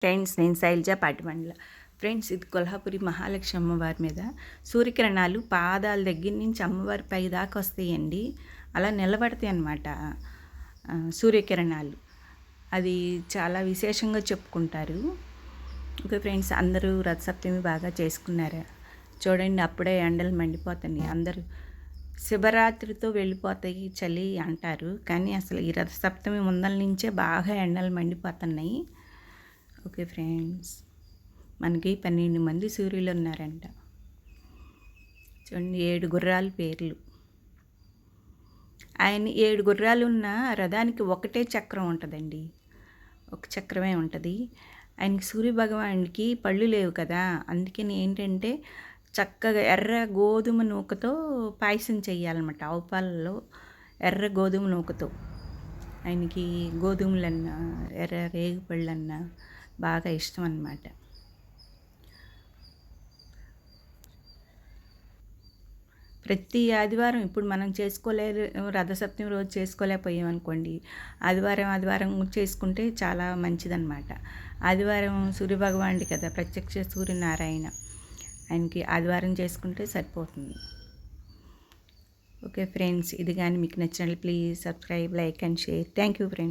Friends, నేను Shailaja Patibandla. Friends, ఇది కొల్హాపురి మహాలక్ష్మి అమ్మవారి మీద సూర్యకిరణాలు పాదాల దగ్గర నుంచి అమ్మవారి పై దాకా వస్తాయండి. అలా నిలబడతాయి అన్నమాట సూర్యకిరణాలు. అది చాలా విశేషంగా చెప్పుకుంటారు. ఓకే ఫ్రెండ్స్, అందరూ రథసప్తమి బాగా చేసుకున్నారా? చూడండి, అప్పుడే ఎండలు మండిపోతున్నాయి. అందరూ శివరాత్రితో వెళ్ళిపోతాయి చలి అంటారు, కానీ అసలు ఈ రథసప్తమి ముందల నుంచే బాగా ఎండలు మండిపోతున్నాయి. ఓకే ఫ్రెండ్స్, మనకి 12 మంది సూర్యులు ఉన్నారంట. చూడండి, 7 గుర్రాల పేర్లు. ఆయన 7 గుర్రాలు ఉన్న రథానికి ఒకటే చక్రం ఉంటుందండి, ఒక చక్రమే ఉంటుంది. ఆయనకి సూర్యభగవానికి పళ్ళు లేవు కదా, అందుకని ఏంటంటే చక్కగా ఎర్ర గోధుమ నూకతో పాయసం చేయాలన్నమాట. ఆవు పాలలో ఎర్ర గోధుమ నూకతో. ఆయనకి గోధుమలన్నా ఎర్ర రేగిపళ్ళన్నా బాగా ఇష్టం అన్నమాట. ప్రతి ఆదివారం ఇప్పుడు మనం రథసప్తమి రోజు చేసుకోలేకపోయామనుకోండి, ఆదివారం చేసుకుంటే చాలా మంచిదన్నమాట. ఆదివారం సూర్యభగవానుడి కదా, ప్రత్యక్ష సూర్యనారాయణ. ఆయనకి ఆదివారం చేసుకుంటే సరిపోతుంది. ఓకే ఫ్రెండ్స్, ఇది కానీ మీకు నచ్చినట్లు please subscribe, like and share. Thank you friends.